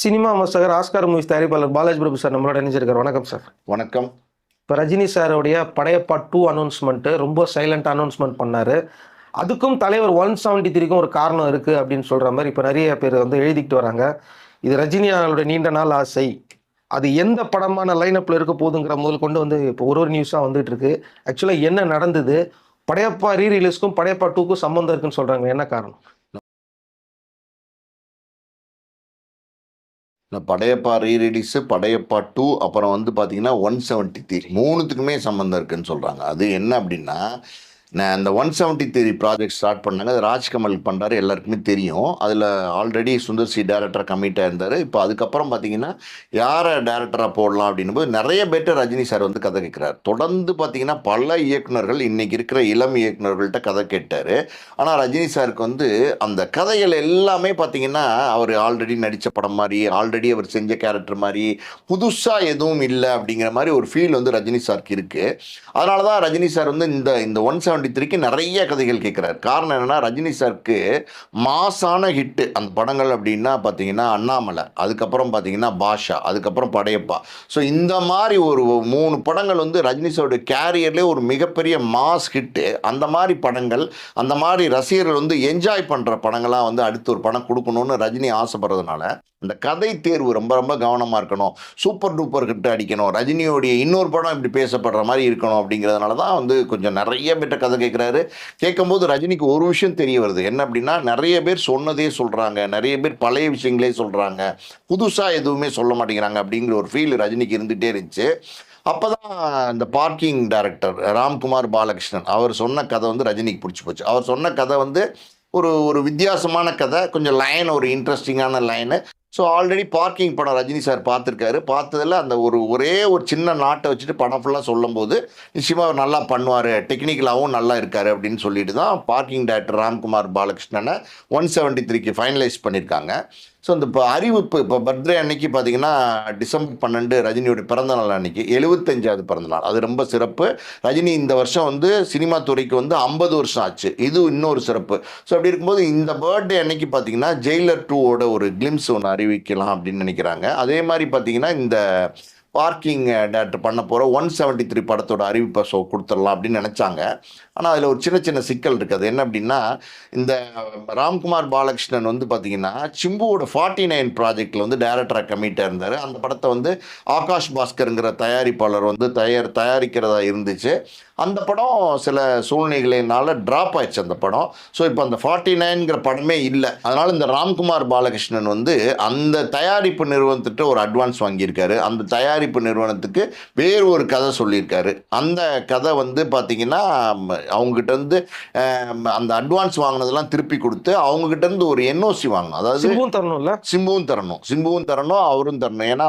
Cinema விமர்சகர் Oscar movies தயாரிப்பாளர் பாலாஜி பிரபு sir நம்மளோட இணைஞ்சிருக்கார். வணக்கம் சார். வணக்கம். இப்போ ரஜினி சாரோடைய படையப்பா 2 அனௌன்ஸ்மெண்ட்டு ரொம்ப சைலண்ட் அனௌன்ஸ்மெண்ட் பண்ணார். அதுக்கும் தலைவர் 173க்கும் ஒரு காரணம் இருக்குது அப்படின்னு சொல்கிற மாதிரி இப்போ நிறைய பேர் எழுதிக்கிட்டு வராங்க. இது ரஜினி அவர்களுடைய நீண்ட நாள் ஆசை, அது எந்த படமான லைனப்பில் இருக்க போகுதுங்கிற முதல் கொண்டு இப்போ ஒரு நியூஸாக வந்துட்டு இருக்கு. ஆக்சுவலாக என்ன நடந்தது, படையப்பா ரீரிலீஸ்க்கும் படையப்பா 2க்கும் சம்மந்தம் இருக்குன்னு சொல்கிறாங்க, என்ன காரணம்? படையப்பா ரீரிலீஸு, படையப்பா 2, அப்புறம் பார்த்தீங்கன்னா 173 மூணுத்துக்குமே சம்மந்தம் இருக்குன்னு சொல்கிறாங்க. அது என்ன அப்படின்னா, நான் அந்த 173 ப்ராஜெக்ட் ஸ்டார்ட் பண்ணாங்க. அது ராஜ்கமல் பண்ணுறாரு, எல்லாருக்குமே தெரியும். அதில் ஆல்ரெடி சுந்தர் சி டேரக்டராக கமிட்டாக இருந்தார். இப்போ அதுக்கப்புறம் பார்த்தீங்கன்னா யாரை டேரக்டராக போடலாம் அப்படின்னும்போது நிறைய பேர்ட்ட ரஜினி சார் கதை கேட்குறாரு. தொடர்ந்து பார்த்தீங்கன்னா பல இயக்குநர்கள், இன்றைக்கி இருக்கிற இளம் இயக்குநர்கள்ட்ட கதை கேட்டார். ஆனால் ரஜினி சாருக்கு அந்த கதைகள் எல்லாமே பார்த்தீங்கன்னா அவர் ஆல்ரெடி நடித்த படம் மாதிரி, ஆல்ரெடி அவர் செஞ்ச கேரக்டர் மாதிரி, புதுசாக எதுவும் இல்லை அப்படிங்கிற மாதிரி ஒரு ஃபீல் ரஜினி சாருக்கு இருக்குது. அதனால தான் ரஜினி சார் இந்த 173க்கு நிறைய கதைகள் கேட்குறாரு. காரணம் என்னென்னா, ரஜினி சாருக்கு மாசான ஹிட்டு அந்த படங்கள் அப்படின்னா பார்த்தீங்கன்னா அண்ணாமலை, அதுக்கப்புறம் பார்த்தீங்கன்னா பாஷா, அதுக்கப்புறம் படையப்பா. ஸோ இந்த மாதிரி ஒரு 3 படங்கள் ரஜினி சாரோட கேரியர்லேயே ஒரு மிகப்பெரிய மாஸ் ஹிட்டு. அந்த மாதிரி படங்கள், அந்த மாதிரி ரசிகர்கள் என்ஜாய் பண்ணுற படங்களாக அடுத்து ஒரு படம் கொடுக்கணும்னு ரஜினி ஆசைப்படுறதுனால இந்த கதை தேர்வு ரொம்ப ரொம்ப கவனமாக இருக்கணும். சூப்பர் டூப்பர் ஹிட் அடிக்கணும், ரஜினியோடைய இன்னொரு படம் இப்படி பேசப்படுற மாதிரி இருக்கணும் அப்படிங்கிறதுனால தான் கொஞ்சம் நிறைய பேர்ட்ட கதை கேட்குறாரு. கேட்கும்போது ரஜினிக்கு ஒரு விஷயம் தெரிய வருது. என்ன அப்படின்னா, நிறைய பேர் சொன்னதே சொல்கிறாங்க, நிறைய பேர் பழைய விஷயங்களே சொல்கிறாங்க, புதுசாக எதுவுமே சொல்ல மாட்டேங்கிறாங்க அப்படிங்கிற ஒரு ஃபீல் ரஜினிக்கு இருந்துகிட்டே இருந்துச்சு. அப்போ தான் இந்த பார்க்கிங் டைரக்டர் ராம்குமார் பாலகிருஷ்ணன் அவர் சொன்ன கதை ரஜினிக்கு பிடிச்சி போச்சு. அவர் சொன்ன கதை ஒரு வித்தியாசமான கதை, கொஞ்சம் லைன், ஒரு இன்ட்ரெஸ்டிங்கான லைனு. ஸோ ஆல்ரெடி பார்க்கிங் படம் ரஜினி சார் பார்த்துருக்காரு. பார்த்ததில் அந்த ஒரே ஒரு சின்ன நாட்டை வச்சுட்டு படம் ஃபுல்லாக சொல்லும்போது நிச்சயமாக அவர் நல்லா பண்ணுவார், டெக்னிக்கலாகவும் நல்லா இருக்கார் அப்படின்னு சொல்லிட்டு தான் பார்க்கிங் டைரக்டர் ராம்குமார் பாலகிருஷ்ணனை 173க்கு ஃபைனலைஸ் பண்ணியிருக்காங்க. ஸோ இந்த அறிவிப்பு இப்போ பர்த்டே அன்னைக்கு பார்த்தீங்கன்னா டிசம்பர் 12 ரஜினியோட பிறந்தநாள் அன்னைக்கு 75வது பிறந்தநாள். அது ரொம்ப சிறப்பு. ரஜினி இந்த வருஷம் சினிமா துறைக்கு 50 வருஷம் ஆச்சு. இது இன்னொரு சிறப்பு. ஸோ அப்படி இருக்கும்போது இந்த பர்த்டே அன்னைக்கு பார்த்தீங்கன்னா ஜெயிலர் 2ஓட ஒரு கிளிம்ஸ் ஒன்று அறிவிக்கலாம் அப்படின்னு நினைக்கிறாங்க. அதே மாதிரி பார்த்தீங்கன்னா இந்த பார்க்கிங் டேரக்டர் பண்ண போகிற 173 படத்தோட அறிவிப்பை கொடுத்துடலாம் அப்படின்னு நினச்சாங்க. ஆனால் அதில் ஒரு சின்ன சின்ன சிக்கல் இருக்குது. அது என்ன அப்படின்னா, இந்த ராம்குமார் பாலகிருஷ்ணன் பார்த்தீங்கன்னா சிம்புவோட 49 ப்ராஜெக்டில் டேரக்டராக கமிட்டாக இருந்தார். அந்த படத்தை ஆகாஷ் பாஸ்கருங்கிற தயாரிப்பாளர் தயாரிக்கிறதா இருந்துச்சு. அந்த படம் சில சூழ்நிலைகளினால ட்ராப் ஆயிடுச்சு அந்த படம். ஸோ இப்போ அந்த 49ங்கிற படமே இல்லை. அதனால் இந்த ராம்குமார் பாலகிருஷ்ணன் அந்த தயாரிப்பு நிறுவனத்திட்ட ஒரு அட்வான்ஸ் வாங்கியிருக்காரு. அந்த தயாரிப்பு நிறுவனத்துக்கு வேறு ஒரு கதை சொல்லியிருக்காரு. அந்த கதை பார்த்தீங்கன்னா அவங்ககிட்ட அந்த அட்வான்ஸ் வாங்கினதெல்லாம் திருப்பி கொடுத்து அவங்ககிட்ட ஒரு என்ஓசி வாங்கணும். அதாவது சிம்புவும் தரணும், அவரும் தரணும். ஏன்னா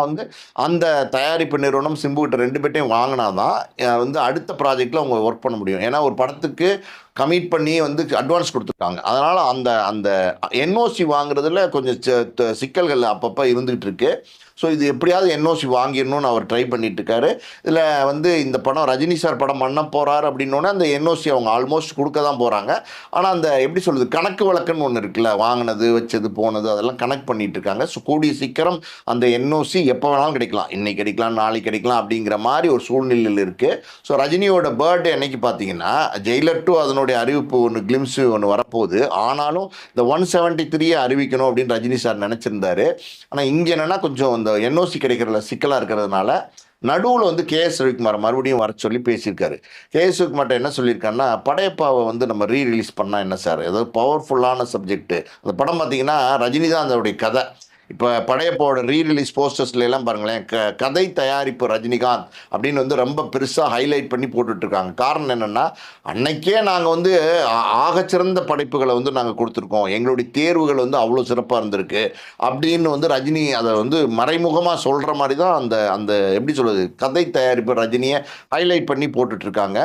அந்த தயாரிப்பு நிறுவனம் சிம்புகிட்ட 2 பேர்ட்டையும் வாங்கினாதான் அடுத்த ப்ராஜெக்டில் அவங்க ஒர்க் பண்ண முடியும். ஏன்னா ஒரு படத்துக்கு கமிட் பண்ணி அட்வான்ஸ் கொடுத்துருக்காங்க. அதனால் அந்த என்ஓசி வாங்குறதுல கொஞ்சம் சிக்கல்கள் அப்பப்போ இருந்துகிட்டு இருக்கு. ஸோ இது எப்படியாவது என்ஓசி வாங்கிடணும்னு அவர் ட்ரை பண்ணிட்டு இருக்காரு. இதில் இந்த படம் ரஜினி சார் படம் பண்ண போகிறார் அப்படின்னோடனே அந்த என்ஓசி அவங்க ஆல்மோஸ்ட் கொடுக்க தான் போகிறாங்க. ஆனால் அந்த எப்படி சொல்கிறது, கணக்கு வழக்குன்னு ஒன்று இருக்குல்ல, வாங்கினது வச்சது போனது அதெல்லாம் கனெக்ட் பண்ணிட்டு இருக்காங்க. ஸோ கூடிய சீக்கிரம் அந்த என்ஓசி எப்போ வேணாலும் கிடைக்கலாம், இன்னைக்கு கிடைக்கலாம், நாளைக்கு கிடைக்கலாம் அப்படிங்கிற மாதிரி ஒரு சூழ்நிலையில் இருக்குது. ஸோ ரஜினியோட பர்த்டே அன்னைக்கு பார்த்தீங்கன்னா ஜெயிலர் 2 அதனுடைய அறிவிப்பு கிளிம்ஸு வரப்போகுது. ஆனாலும் இந்த 173 அறிவிக்கணும் அப்படின்னு ரஜினி சார் நினச்சிருந்தாரு. ஆனால் இங்கே என்னென்னா கொஞ்சம் இந்த என்ஓசி கிடைக்கிறதுல சிக்கலாக இருக்கிறதுனால நடுவில் கேஎஸ் ரவிக்குமார் மறுபடியும் வர சொல்லி பேசியிருக்காரு. கேஎஸ் ரவிக்குமார்ட்ட என்ன சொல்லியிருக்காருன்னா, படையப்பாவை நம்ம ரீரிலீஸ் பண்ணால் என்ன சார், ஏதாவது பவர்ஃபுல்லான சப்ஜெக்ட்டு. அந்த படம் பார்த்தீங்கன்னா ரஜினி தான் அதோடைய கதை. இப்போ படையப்பாவோட ரீரிலீஸ் போஸ்டர்ஸ்லாம் பாருங்களேன், கதை தயாரிப்பு ரஜினிகாந்த் அப்படின்னு ரொம்ப பெருசாக ஹைலைட் பண்ணி போட்டுட்ருக்காங்க. காரணம் என்னென்னா, அன்னைக்கே நாங்கள் ஆகச்சிறந்த படைப்புகளை நாங்கள் கொடுத்துருக்கோம், எங்களுடைய தேர்வுகள் அவ்வளோ சிறப்பாக இருந்திருக்கு அப்படின்னு ரஜினி அதை மறைமுகமாக சொல்கிற மாதிரி தான் அந்த எப்படி சொல்கிறது, கதை தயாரிப்பு ரஜினியை ஹைலைட் பண்ணி போட்டுட்ருக்காங்க.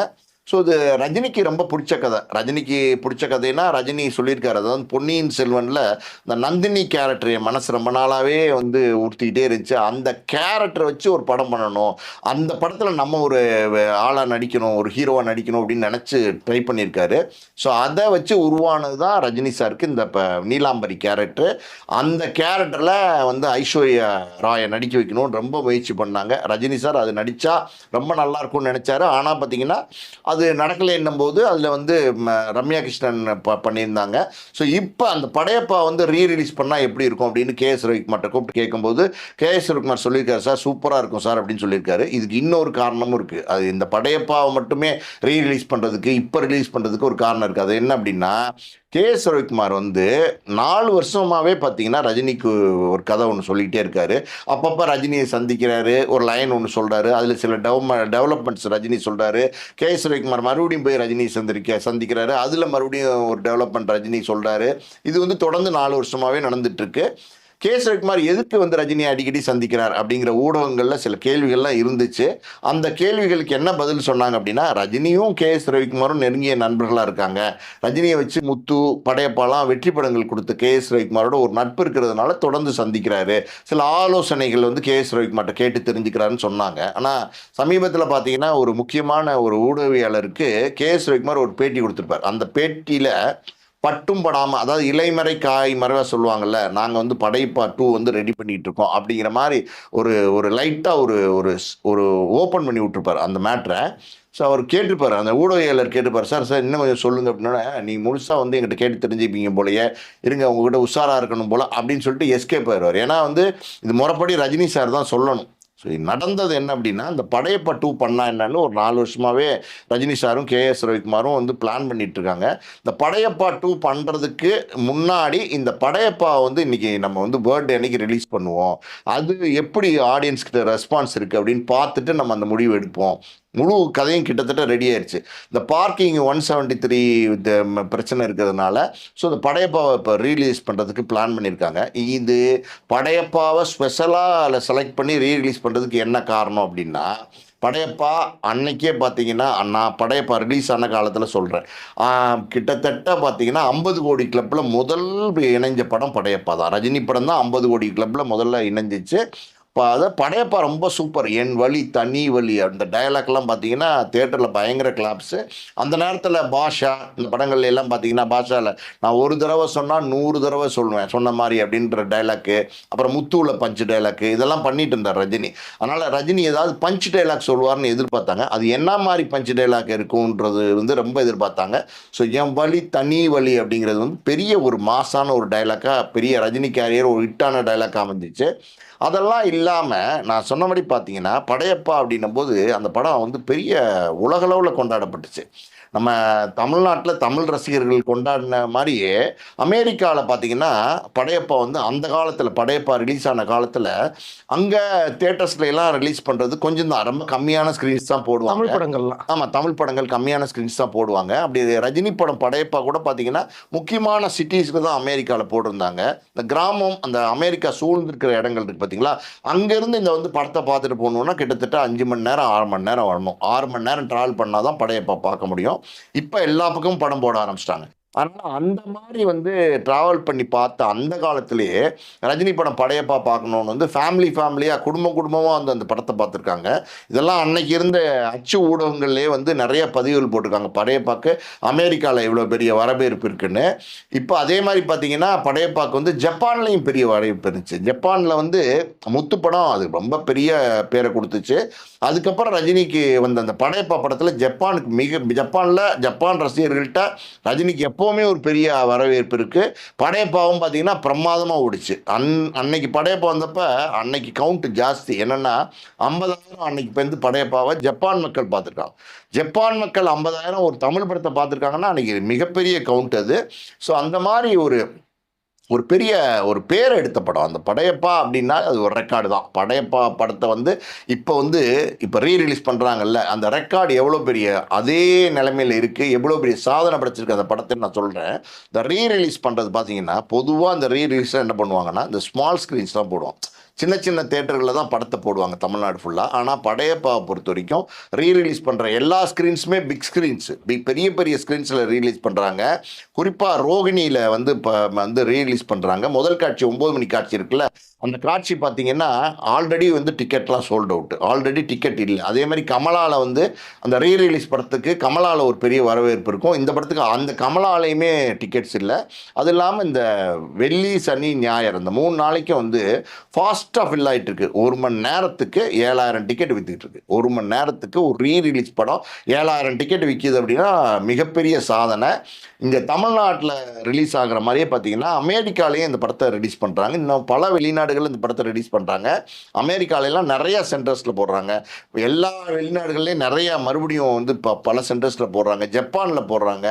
ஸோ இது ரஜினிக்கு ரொம்ப பிடிச்ச கதை. ரஜினிக்கு பிடிச்ச கதைன்னா ரஜினி சொல்லியிருக்காரு. அதாவது பொன்னியின் செல்வனில் இந்த நந்தினி கேரக்டர் என் மனசு ரொம்ப நாளாகவே வந்து உறுத்திக்கிட்டே இருந்துச்சு. அந்த கேரக்டரை வச்சு ஒரு படம் பண்ணணும், அந்த படத்தில் நம்ம ஒரு ஆளாக நடிக்கணும், ஒரு ஹீரோவாக நடிக்கணும் அப்படின்னு நினச்சி ட்ரை பண்ணியிருக்காரு. ஸோ அதை வச்சு உருவானது தான் ரஜினி சாருக்கு இந்த இப்போ நீலாம்பரி கேரக்டர். அந்த கேரக்டரில் வந்து ஐஸ்வர்யா ராயை நடிக்க வைக்கணும்னு ரொம்ப முயற்சி பண்ணாங்க. ரஜினி சார் அது நடித்தா ரொம்ப நல்லா இருக்கும்னு நினச்சாரு. ஆனால் பார்த்தீங்கன்னா அது நடக்கலைன்னும் போது அதில் வந்து ரம்யா கிருஷ்ணன் பண்ணியிருந்தாங்க. ஸோ இப்போ அந்த படையப்பா வந்து ரீரிலீஸ் பண்ணால் எப்படி இருக்கும் அப்படின்னு கேஎஸ் ரவிக்குமார்ட்ட கூப்பிட்டு கேட்கும்போது கேஎஸ் ரவிக்குமார் சொல்லியிருக்காரு, சார் சூப்பராக இருக்கும் சார் அப்படின்னு சொல்லியிருக்காரு. இதுக்கு இன்னொரு காரணமும் இருக்குது. அது இந்த படையப்பாவை மட்டுமே ரீரிலீஸ் பண்ணுறதுக்கு இப்போ ரிலீஸ் பண்ணுறதுக்கு ஒரு காரணம் இருக்குது. அது என்ன அப்படின்னா, கேஎஸ் ரவிக்குமார் வந்து 4 வருஷமாகவே பார்த்தீங்கன்னா ரஜினிக்கு ஒரு கதை ஒன்று சொல்லிக்கிட்டே இருக்காரு. அப்பப்போ ரஜினியை சந்திக்கிறாரு, ஒரு லைன் ஒன்று சொல்கிறாரு, அதில் சில டெவலப்மெண்ட்ஸ் ரஜினி சொல்கிறாரு. கேஎஸ் ரவிக்குமார் மறுபடியும் போய் ரஜினியை சந்திக்கிறாரு, அதில் மறுபடியும் ஒரு டெவலப்மெண்ட் ரஜினி சொல்கிறாரு. இது வந்து தொடர்ந்து 4 வருஷமாகவே நடந்துட்டுருக்கு. கேஎஸ் ரவிக்குமார் எதுக்கு வந்து ரஜினியை அடிக்கடி சந்திக்கிறார் அப்படிங்கிற ஊடகங்களில் சில கேள்விகள்லாம் இருந்துச்சு. அந்த கேள்விகளுக்கு என்ன பதில் சொன்னாங்க அப்படின்னா, ரஜினியும் கேஎஸ் ரவிக்குமாரும் நெருங்கிய நண்பர்களாக இருக்காங்க. ரஜினியை வச்சு முத்து, படையப்பாலாம் வெற்றி படங்கள் கொடுத்து கேஎஸ் ரவிக்குமாரோட ஒரு நட்பு இருக்கிறதுனால தொடர்ந்து சந்திக்கிறாரு. சில ஆலோசனைகள் வந்து கேஎஸ் ரவிக்குமார்ட்ட கேட்டு தெரிஞ்சுக்கிறாருன்னு சொன்னாங்க. ஆனால் சமீபத்தில் பார்த்தீங்கன்னா ஒரு முக்கியமான ஒரு ஊடகவியாளருக்கு கேஎஸ் ரவிக்குமார் ஒரு பேட்டி கொடுத்துருப்பார். அந்த பேட்டியில் பட்டும் படாமல், அதாவது இலைமறை காய் மறைவா சொல்லுவாங்கள்ல, நாங்கள் வந்து படையப்பா 2 வந்து ரெடி பண்ணிகிட்டு இருக்கோம் அப்படிங்கிற மாதிரி ஒரு ஒரு லைட்டாக ஒரு ஒரு ஒரு ஓப்பன் பண்ணி விட்டுருப்பார் அந்த மேட்ரை. ஸோ அவர் கேட்டிருப்பார், அந்த ஊடகவியலாளர் கேட்டிருப்பார், சார் சார் இன்னும் கொஞ்சம் சொல்லுங்கள் அப்படின்னா, நீங்கள் முழுசாக வந்து எங்கிட்ட கேட்டு தெரிஞ்சுப்பீங்க போலையே, இருங்க உங்ககிட்ட உஷாராக இருக்கணும் போல் அப்படின்னு சொல்லிட்டு எஸ்கேப் ஆயிடுவார். ஏன்னா வந்து இது முறைப்படி ரஜினி சார் தான் சொல்லணும். ஸோ நடந்தது என்ன அப்படின்னா, இந்த படையப்பா 2 பண்ணா என்னன்னு ஒரு 4 வருஷமாகவே ரஜினி சாரும் கேஎஸ் ரவிக்குமாரும் வந்து பிளான் பண்ணிட்டு இருக்காங்க. இந்த படையப்பா 2 பண்ணுறதுக்கு முன்னாடி இந்த படையப்பா வந்து இன்றைக்கி நம்ம வந்து பர்த்டே அன்னைக்கு ரிலீஸ் பண்ணுவோம், அது எப்படி ஆடியன்ஸ்கிட்ட ரெஸ்பான்ஸ் இருக்குது அப்படின்னு பார்த்துட்டு நம்ம அந்த முடிவு எடுப்போம். முழு கதையும் கிட்டத்தட்ட ரெடி ஆயிடுச்சு. இந்த பார்க்கிங் 173 பிரச்சனை இருக்கிறதுனால ஸோ இந்த படையப்பாவை இப்போ ரீலீஸ் பண்ணுறதுக்கு பிளான் பண்ணியிருக்காங்க. இது படையப்பாவை ஸ்பெஷலாக செலக்ட் பண்ணி ரீரிலீஸ் பண்ணுறதுக்கு என்ன காரணம் அப்படின்னா, படையப்பா அன்னைக்கே பார்த்தீங்கன்னா, நான் படையப்பா ரிலீஸ் ஆன காலத்தில் சொல்கிறேன், கிட்டத்தட்ட பார்த்தீங்கன்னா 50 கோடி கிளப்பில் முதல் இணைஞ்ச படம் படையப்பா தான். ரஜினி படம் தான் 50 கோடி கிளப்பில் முதல்ல இணைஞ்சிச்சு. அதை படையப்பா ரொம்ப சூப்பர். என் வழி தனி வழி அந்த டயலாக்லாம் பார்த்தீங்கன்னா தேட்டரில் பயங்கர கிளாப்ஸு. அந்த நேரத்தில் பாஷா இந்த படங்கள்ல எல்லாம் பார்த்தீங்கன்னா பாஷாவில் நான் ஒரு தடவை சொன்னால் 100 தடவை சொல்லுவேன் சொன்ன மாதிரி அப்படின்ற டைலாக்கு, அப்புறம் முத்துவில் பஞ்சு டைலாக்கு, இதெல்லாம் பண்ணிட்டு இருந்தார் ரஜினி. அதனால் ரஜினி ஏதாவது பஞ்ச் டைலாக் சொல்லுவார்னு எதிர்பார்த்தாங்க. அது என்ன மாதிரி பஞ்ச் டைலாக் இருக்குன்றது வந்து ரொம்ப எதிர்பார்த்தாங்க. ஸோ என் வழி தனி வழி அப்படிங்கிறது வந்து பெரிய ஒரு மாசான ஒரு டைலாக்காக, பெரிய ரஜினி கேரியர் ஒரு ஹிட்டான டைலாக் அமைஞ்சிச்சு. அதெல்லாம் இல்லாமல் நான் சொன்னபடி பார்த்தீங்கன்னா படையப்பா அப்படின்னும் போது அந்த படம் வந்து பெரிய உலகளவில் கொண்டாடப்பட்டுச்சு. நம்ம தமிழ்நாட்டில் தமிழ் ரசிகர்கள் கொண்டாடின மாதிரியே அமெரிக்காவில் பார்த்தீங்கன்னா படையப்பா வந்து அந்த காலத்தில் படையப்பா ரிலீஸ் ஆன காலத்தில் அங்கே தேட்டர்ஸ்ல எல்லாம் ரிலீஸ் பண்ணுறது கொஞ்சம் தான், ரொம்ப கம்மியான ஸ்க்ரீன்ஸ் தான் போடுவாங்க. தமிழ் படங்கள்லாம் ஆமாம், தமிழ் படங்கள் கம்மியான ஸ்க்ரீன்ஸ் தான் போடுவாங்க. அப்படி ரஜினி படம் படையப்பா கூட பார்த்தீங்கன்னா முக்கியமான சிட்டிஸ்க்கு தான் அமெரிக்காவில் போட்டிருந்தாங்க. இந்த கிராமம் அந்த அமெரிக்கா சூழ்ந்திருக்கிற இடங்கள் இருக்குது பார்த்தீங்களா, அங்கேருந்து இந்த வந்து படத்தை பார்த்துட்டு போகணுன்னா கிட்டத்தட்ட 5 மணி நேரம் 6 மணி நேரம் வரணும். 6 மணி நேரம் ட்ராவல் பண்ணால் தான் படையப்பா பார்க்க முடியும். இப்போ எல்லா பக்கமும் படம் போட ஆரம்பிச்சிட்டாங்க. ஆனால் அந்த மாதிரி வந்து ட்ராவல் பண்ணி பார்த்த அந்த காலத்திலேயே ரஜினி படம் படையப்பா பார்க்கணுன்னு வந்து ஃபேமிலியாக குடும்பமாக வந்து அந்த படத்தை பார்த்துருக்காங்க. இதெல்லாம் அன்னைக்கு இருந்த அச்சு ஊடகங்கள்லேயே வந்து நிறைய பதிவுகள் போட்டிருக்காங்க, படையப்பாக்கு அமெரிக்காவில் இவ்வளோ பெரிய வரவேற்பு இருக்குன்னு. இப்போ அதே மாதிரி பார்த்தீங்கன்னா படையப்பாக்கு வந்து ஜப்பான்லேயும் பெரிய வரவேற்பு இருந்துச்சு. ஜப்பானில் வந்து முத்து படம் அது ரொம்ப பெரிய பேரை கொடுத்துச்சு. அதுக்கப்புறம் ரஜினிக்கு வந்த அந்த படையப்பா படத்தில் ஜப்பான் ரசிகர்கள்ட்ட ரஜினிக்கு எப்போவுமே ஒரு பெரிய வரவேற்பு இருக்குது. படையப்பாவும் பார்த்தீங்கன்னா பிரமாதமாக ஓடிச்சு. அன்னைக்கு படையப்பா வந்தப்போ அன்னைக்கு கவுண்ட் ஜாஸ்தி. என்னென்னா 50,000 அன்னைக்கு வந்து படையப்பாவை ஜப்பான் மக்கள் பார்த்துருக்காங்க. ஜப்பான் மக்கள் 50,000 ஒரு தமிழ் படத்தை பார்த்துருக்காங்கன்னா அன்னைக்கு மிகப்பெரிய கவுண்ட் அது. ஸோ அந்த மாதிரி ஒரு பெரிய ஒரு பேர் எடுத்த படம் அந்த படையப்பா அப்படின்னா அது ஒரு ரெக்கார்டு தான். படையப்பா படத்தை வந்து இப்போ ரீரிலீஸ் பண்ணுறாங்கல்ல, அந்த ரெக்கார்டு எவ்வளோ பெரிய அதே நிலைமையில் இருக்குது, எவ்வளோ பெரிய சாதனை படைச்சிருக்கு அந்த படத்தை நான் சொல்கிறேன். இந்த ரீரிலீஸ் பண்ணுறது பார்த்தீங்கன்னா பொதுவாக அந்த ரீரிலீஸில் என்ன பண்ணுவாங்கன்னா இந்த ஸ்மால் ஸ்க்ரீன்ஸ் தான் போடுவோம். சின்ன சின்ன தேட்டர்களில் தான் படத்தை போடுவாங்க தமிழ்நாடு ஃபுல்லாக. ஆனால் படையப்பாவை பொறுத்த வரைக்கும் ரீரிலீஸ் பண்ணுற எல்லா ஸ்க்ரீன்ஸுமே பிக் ஸ்க்ரீன்ஸு, பெரிய பெரிய ஸ்க்ரீன்ஸில் ரீலீஸ் பண்ணுறாங்க. குறிப்பாக ரோகிணியில் வந்து இப்போ வந்து ரீரிலீஸ் பண்ணுறாங்க. முதல் காட்சி 9 மணி காட்சி இருக்குல்ல, அந்த காட்சி பார்த்தீங்கன்னா ஆல்ரெடி வந்து டிக்கெட்லாம் சோல்ட் அவுட், ஆல்ரெடி டிக்கெட் இல்லை. அதே மாதிரி கமலாவில் வந்து அந்த ரீரிலீஸ் படத்துக்கு கமலாவில் ஒரு பெரிய வரவேற்பு இருக்கும். இந்த படத்துக்கு அந்த கமலாலையுமே டிக்கெட்ஸ் இல்லை. அது இல்லாமல் இந்த வெள்ளி சனி ஞாயிறு இந்த 3 நாளைக்கும் வந்து ஃபாஸ்ட்டாக ஃபில் ஆகிட்டு இருக்கு. 1 மணி நேரத்துக்கு 7000 டிக்கெட் விற்றுக்கிட்டு இருக்கு. 1 மணி நேரத்துக்கு ஒரு ரீரிலீஸ் படம் 7000 டிக்கெட் விற்கிது அப்படின்னா மிகப்பெரிய சாதனை. இங்கே தமிழ்நாட்டில் ரிலீஸ் ஆகிற மாதிரியே பார்த்தீங்கன்னா அமெரிக்காலேயும் இந்த படத்தை ரிலீஸ் பண்ணுறாங்க. இன்னும் பல வெளிநாடுகள் இந்த படத்தை ரிலீஸ் பண்ணுறாங்க. அமெரிக்காலெல்லாம் நிறையா சென்டர்ஸில் போடுறாங்க. எல்லா வெளிநாடுகள்லேயும் நிறையா மறுபடியும் வந்து பல சென்டர்ஸில் போடுறாங்க. ஜப்பானில் போடுறாங்க.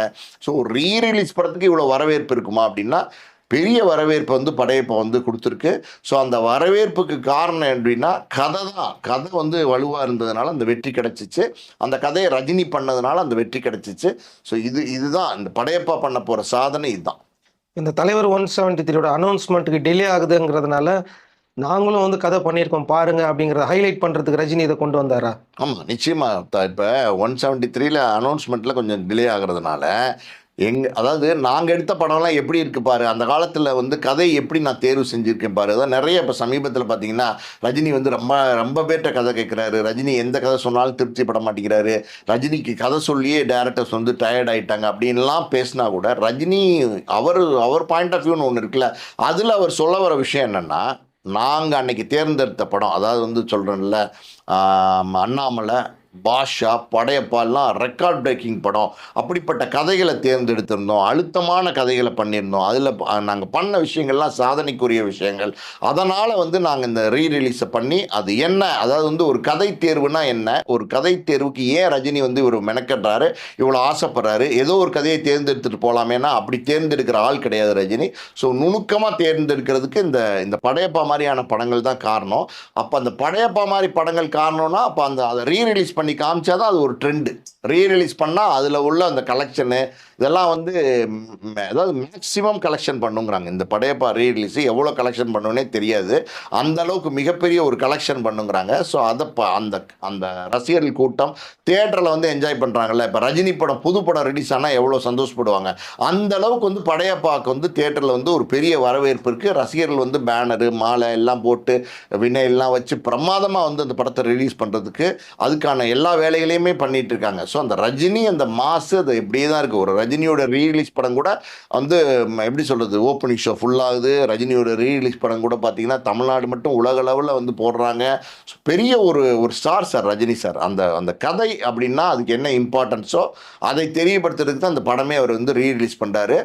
ஸோ ரீரிலீஸ் படத்துக்கு இவ்வளோ வரவேற்பு இருக்குமா அப்படின்னா பெரிய வரவேற்பு வந்து படையப்பா வந்து கொடுத்துருக்கு. ஸோ அந்த வரவேற்புக்கு காரணம் எப்படின்னா கதை தான். கதை வந்து வலுவாக இருந்ததுனால அந்த வெற்றி கிடச்சிச்சு. அந்த கதையை ரஜினி பண்ணதுனால அந்த வெற்றி கிடச்சிச்சு. ஸோ இதுதான் இந்த படையப்பா பண்ண போகிற சாதனை இதுதான். இந்த தலைவர் 173 அனௌன்ஸ்மெண்ட்டுக்கு டிலே ஆகுதுங்கிறதுனால நாங்களும் வந்து கதை பண்ணியிருக்கோம் பாருங்க அப்படிங்கிறத ஹைலைட் பண்ணுறதுக்கு ரஜினி இதை கொண்டு வந்தாரா? ஆமாம், நிச்சயமாக. இப்போ 173 அனௌன்ஸ்மெண்ட்டில் கொஞ்சம் டிலே ஆகிறதுனால அதாவது நாங்கள் எடுத்த படம்லாம் எப்படி இருக்குது பாரு, அந்த காலத்தில் வந்து கதை எப்படி நான் தேர்வு செஞ்சுருக்கேன் பாரு. அதான் நிறைய இப்போ சமீபத்தில் பார்த்தீங்கன்னா ரஜினி வந்து ரொம்ப பேர்கிட்ட கதை கேட்குறாரு. ரஜினி எந்த கதை சொன்னாலும் திருப்திப்பட மாட்டேங்கிறாரு. ரஜினிக்கு கதை சொல்லியே டேரக்டர்ஸ் வந்து டயர்ட் ஆகிட்டாங்க அப்படின்லாம் பேசினா கூட ரஜினி அவர் பாயிண்ட் ஆஃப் வியூன்னு ஒன்று இருக்குல்ல, அதில் அவர் சொல்ல வர விஷயம் என்னென்னா, நாங்கள் அன்னைக்கு தேர்ந்தெடுத்த படம், அதாவது வந்து சொல்கிறேன்ல, அண்ணாமலை, பாஷா, படையப்பாலாம் ரெக்கார்ட் பிரேக்கிங் படம். அப்படிப்பட்ட கதைகளை தேர்ந்தெடுத்திருந்தோம். அழுத்தமான கதைகளை பண்ணியிருந்தோம். அதில் நாங்கள் பண்ண விஷயங்கள்லாம் சாதனைக்குரிய விஷயங்கள். அதனால் வந்து நாங்கள் இந்த ரீரிலீஸை பண்ணி அது என்ன, அதாவது வந்து ஒரு கதை தேர்வுனா என்ன, ஒரு கதை தேர்வுக்கு ஏன் ரஜினி வந்து இவர் மெனக்கட்டுறாரு, இவ்வளோ ஆசைப்படுறாரு, ஏதோ ஒரு கதையை தேர்ந்தெடுத்துட்டு போகலாமேனா அப்படி தேர்ந்தெடுக்கிற ஆள் கிடையாது ரஜினி. ஸோ நுணுக்கமாக தேர்ந்தெடுக்கிறதுக்கு இந்த படையப்பா மாதிரியான படங்கள் தான் காரணம். அப்போ அந்த படையப்பா மாதிரி படங்கள் காரணம்னா அப்போ அதை ரீரிலீஸ் பண்ணி காமிச்சாதான் அது ஒரு ட்ரெண்டு. ரீரிலீஸ் பண்ணால் அதில் உள்ள அந்த கலெக்ஷனு இதெல்லாம் வந்து அதாவது மேக்ஸிமம் கலெக்ஷன் பண்ணுங்கிறாங்க. இந்த படையப்பா ரீரிலீஸு எவ்வளோ கலெக்ஷன் பண்ணுன்னே தெரியாது, அந்த அளவுக்கு மிகப்பெரிய ஒரு கலெக்ஷன் பண்ணுங்கிறாங்க. ஸோ அதை அந்த ரசிகர்கள் கூட்டம் தியேட்டரில் வந்து என்ஜாய் பண்ணுறாங்கல்ல. இப்போ ரஜினி படம் புது படம் ரிலீஸ் ஆனால் எவ்வளோ சந்தோஷப்படுவாங்க, அந்த அளவுக்கு வந்து படையப்பாவுக்கு வந்து தியேட்டரில் வந்து ஒரு பெரிய வரவேற்பு இருக்குது. ரசிகர்கள் வந்து பேனரு மாலை எல்லாம் போட்டு வினையெல்லாம் வச்சு பிரமாதமாக வந்து அந்த படத்தை ரிலீஸ் பண்ணுறதுக்கு அதுக்கான எல்லா வேலைகளையுமே பண்ணிட்டு இருக்காங்க. ஸோ அந்த ரஜினி அந்த மாசு அது இப்படியே தான் இருக்குது. ஒரு ரஜினியோட ரீரிலீஸ் படம் கூட வந்து எப்படி சொல்கிறது, ஓப்பனிங் ஷோ ஃபுல்லாகுது. ரஜினியோட ரீரிலீஸ் படம் கூட பார்த்தீங்கன்னா தமிழ்நாடு மட்டும் உலக அளவில் வந்து போடுறாங்க. பெரிய ஒரு ஸ்டார் சார் ரஜினி சார். அந்த கதை அப்படின்னா அதுக்கு என்ன இம்பார்ட்டன்ஸோ அதை தெரியப்படுத்துறதுக்கு தான் அந்த படமே அவர் வந்து ரீரிலீஸ் பண்ணுறாரு.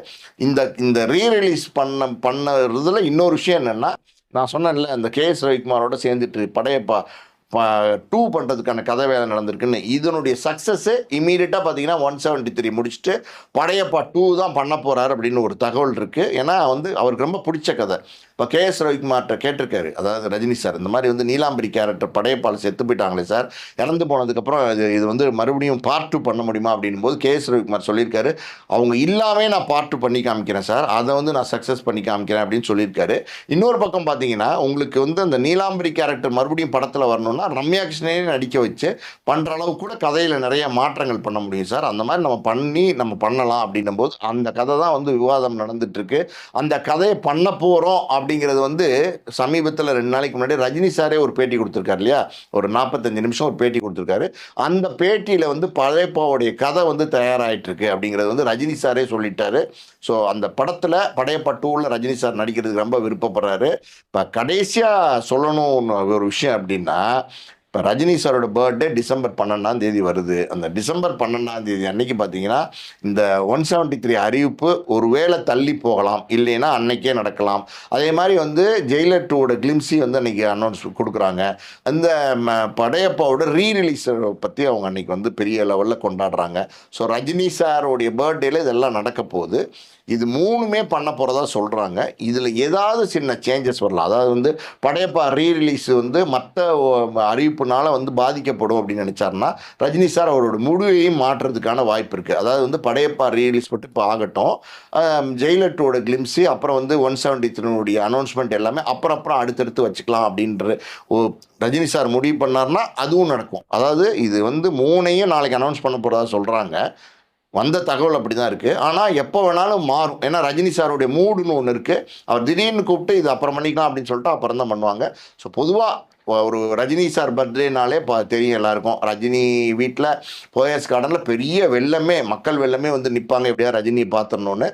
இந்த ரீரிலீஸ் பண்ணதுல இன்னொரு விஷயம் என்னென்னா, நான் சொன்னேன்ல அந்த KS ரவிக்குமாரோட சேர்ந்துட்டு படையப்பா 2 பண்ணுறதுக்கான கதை வேலை நடந்திருக்குன்னு. இதனுடைய சக்ஸஸ்ஸு இமீடியட்டாக பார்த்தீங்கன்னா 173 முடிச்சுட்டு படையப்பா 2 தான் பண்ண போகிறாரு அப்படின்னு ஒரு தகவல் இருக்குது. ஏன்னா வந்து அவருக்கு ரொம்ப பிடிச்ச கதை. இப்போ KS ரவிக்குமார்கிட்ட கேட்டிருக்காரு, அதாவது ரஜினி சார், இந்த மாதிரி வந்து நீலாம்பரி கேரக்டர் படையப்பால் செத்து போயிட்டாங்களே சார், இறந்து போனதுக்கப்புறம் இது வந்து மறுபடியும் பார்ட் 2 பண்ண முடியுமா அப்படின்னும் போது KS ரவிக்குமார் சொல்லியிருக்காரு, அவங்க இல்லாமே நான் பார்ட் 2 பண்ணி காமிக்கிறேன் சார், அதை வந்து நான் சக்ஸஸ் பண்ணி காமிக்கிறேன் அப்படின்னு சொல்லியிருக்காரு. இன்னொரு பக்கம் பார்த்தீங்கன்னா உங்களுக்கு வந்து அந்த நீலாம்பரி கேரக்டர் மறுபடியும் படத்தில் வரணும்னா ரம்யா கிருஷ்ணனே நடிக்க வச்சு பண்ணுற அளவுக்கு கூட கதையில் நிறைய மாற்றங்கள் பண்ண முடியும் சார். அந்த மாதிரி நம்ம பண்ணலாம் அப்படின்னும் போது அந்த கதை தான் வந்து விவாதம் நடந்துட்டுருக்கு. அந்த கதையை பண்ண போகிறோம் அப்படிங்கிறது வந்து சமீபத்தில் 2 நாளைக்கு முன்னாடி ரஜினி சாரே ஒரு பேட்டி கொடுத்துருக்காரு இல்லையா, ஒரு 45 நிமிஷம் ஒரு பேட்டி கொடுத்துருக்காரு. அந்த பேட்டியில் வந்து படையப்பாவுடைய கதை வந்து தயாராகிட்டுருக்கு அப்படிங்கிறது வந்து ரஜினி சாரே சொல்லிட்டாரு. ஸோ அந்த படத்தில் படையப்பா 2ல் ரஜினி சார் நடிக்கிறதுக்கு ரொம்ப விருப்பப்படுறாரு. இப்போ கடைசியாக சொல்லணும் ஒரு விஷயம் அப்படின்னா, இப்போ ரஜினி சாரோட பர்த்டே டிசம்பர் 12 வருது. அந்த டிசம்பர் 12 அன்னைக்கு பார்த்தீங்கன்னா இந்த 173 அறிவிப்பு ஒருவேளை தள்ளி போகலாம், இல்லைன்னா அன்னைக்கே நடக்கலாம். அதே மாதிரி வந்து ஜெயிலர் 2வோட கிளிம்ஸி வந்து அன்னைக்கு அனௌன்ஸ் கொடுக்குறாங்க. அந்த படையப்பாவோட ரீரிலீஸை பற்றி அவங்க அன்னைக்கு வந்து பெரிய லெவலில் கொண்டாடுறாங்க. ஸோ ரஜினி சாரோடைய பர்த்டேல இதெல்லாம் நடக்க போகுது. இது 3மே பண்ண போகிறதா சொல்கிறாங்க. இதில் ஏதாவது சின்ன சேஞ்சஸ் வரலாம். அதாவது வந்து படையப்பா ரீரிலீஸ் வந்து மற்ற அறிவிப்புனால வந்து பாதிக்கப்படும் அப்படின்னு நினச்சாருன்னா ரஜினி சார் அவரோட முடிவையும் மாற்றுறதுக்கான வாய்ப்பு இருக்குது. அதாவது வந்து படையப்பா ரீரிலீஸ் மட்டும் இப்போ ஆகட்டும், ஜெயிலர் 2ஓட கிளிம்ஸு, அப்புறம் வந்து 173 அனௌன்ஸ்மெண்ட் எல்லாமே அப்புறம் அடுத்தடுத்து வச்சுக்கலாம் அப்படின்ற ரஜினி சார் முடிவு பண்ணார்னா அதுவும் நடக்கும். அதாவது இது வந்து 3ஐயும் நாளைக்கு அனௌன்ஸ் பண்ண போகிறதா சொல்கிறாங்க. வந்த தகவல் அப்படி தான் இருக்குது. ஆனால் எப்போ வேணாலும் மாறும். ஏன்னா ரஜினி சாருடைய மூடுன்னு ஒன்று இருக்குது. அவர் திடீர்னு கூப்பிட்டு இது அப்புறம் பண்ணிக்கலாம் அப்படின்னு சொல்லிட்டு அப்புறம் தான் பண்ணுவாங்க. ஸோ பொதுவாக ஒரு ரஜினி சார் பர்த்டேனாலே தெரியும் எல்லாருக்கும். ரஜினி வீட்டில் போயஸ் கார்டனில் பெரிய வெள்ளமே, மக்கள் வெள்ளமே வந்து நிற்பாங்க எப்படியா ரஜினியை பார்த்துடணுன்னு.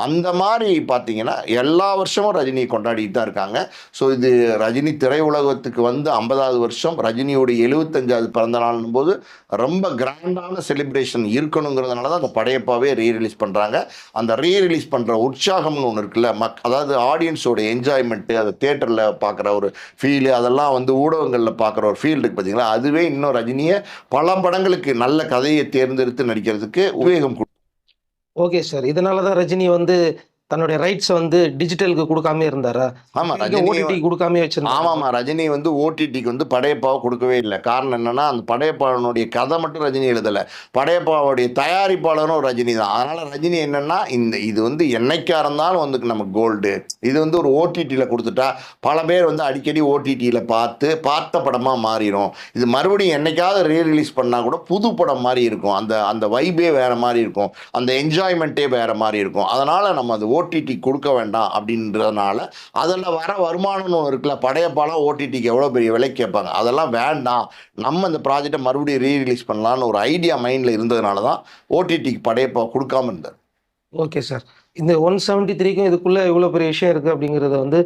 அந்த மாதிரி பார்த்தீங்கன்னா எல்லா வருஷமும் ரஜினியை கொண்டாடிட்டு தான் இருக்காங்க. ஸோ இது ரஜினி திரையுலகத்துக்கு வந்து 50வது வருஷம், ரஜினியோடைய 75வது பிறந்த நாள்னும் போது ரொம்ப கிராண்டான செலிப்ரேஷன் இருக்கணுங்கிறதுனால தான் அந்த படையப்பாவே ரீரிலீஸ் பண்ணுறாங்க. அந்த ரீரிலீஸ் பண்ணுற உற்சாகம்னு ஒன்று இருக்குல்ல, அதாவது ஆடியன்ஸோட என்ஜாய்மெண்ட்டு, அதை தேட்டரில் பார்க்குற ஒரு ஃபீலு, அதெல்லாம் வந்து ஊடகங்களில் பார்க்குற ஒரு ஃபீல் இருக்குது பார்த்தீங்களா, அதுவே இன்னும் ரஜினியை பல படங்களுக்கு நல்ல கதையை தேர்ந்தெடுத்து நடிக்கிறதுக்கு உத்வேகம் கொடுக்கும். Okay sir. இதனால தான் ரஜினி வந்து தன்னுடைய ரைட்ஸ் வந்து டிஜிட்டலுக்கு கொடுக்காம இருந்தாரா? ஆமாம், ரஜினி ஓடிடி கொடுக்காம வச்சிருந்தாங்க. ஆமாம், ரஜினி வந்து ஓடிடிக்கு வந்து படையப்பாவை கொடுக்கவே இல்லை. காரணம் என்னென்னா அந்த படையப்பாளனுடைய கதை மட்டும் ரஜினி எழுதலை, படையப்பாவுடைய தயாரிப்பாளரும் ரஜினி தான். அதனால் ரஜினி என்னென்னா இது வந்து என்னைக்கா இருந்தாலும் வந்து நமக்கு கோல்டு, இது வந்து ஒரு ஓடிடியில் கொடுத்துட்டா பல பேர் வந்து அடிக்கடி ஓடிடியில் பார்த்த படமாக மாறிடும். இது மறுபடியும் என்னைக்காவது ரீரிலீஸ் பண்ணால் கூட புது படம் மாதிரி இருக்கும். அந்த வைபே வேறு மாதிரி இருக்கும், அந்த என்ஜாய்மெண்ட்டே வேறு மாதிரி இருக்கும். அதனால் நம்ம அது ஓடிடி கொடுக்க வேண்டாம் அப்படின்றதுனால அதில் வர வருமானம்னு இருக்குல்ல, படையப்பாலாம் ஓடிடிக்கு எவ்வளோ பெரிய விலை கேட்பாங்க, அதெல்லாம் வேண்டாம், நம்ம இந்த ப்ராஜெக்டை மறுபடியும் ரீரிலீஸ் பண்ணலான்னு ஒரு ஐடியா மைண்டில் இருந்ததுனால தான் ஓடிடிக்கு படையப்பா கொடுக்காம இருந்தார். Okay sir. இந்த 173க்கும் இதுக்குள்ளே இவ்வளோ பெரிய விஷயம் இருக்குது அப்படிங்கிறத வந்து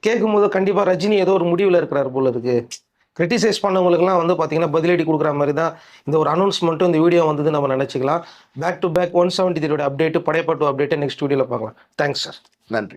கேட்கும்போது கண்டிப்பாக ரஜினி ஏதோ ஒரு முடிவில் இருக்கிறார் போல இருக்குது. கிரிட்டிசைஸ் பண்ணவங்களுக்குலாம் வந்து பார்த்தீங்கன்னா பதிலடி கொடுக்குற மாதிரி தான் இந்த ஒரு அனௌன்ஸ்மெண்ட்டும் இந்த வீடியோ வந்தது நம்ம நினச்சிக்கலாம். Back to back 173 update, Padayappa 2 update next வீடியோவில் பார்க்கலாம். Thanks sir. நன்றி.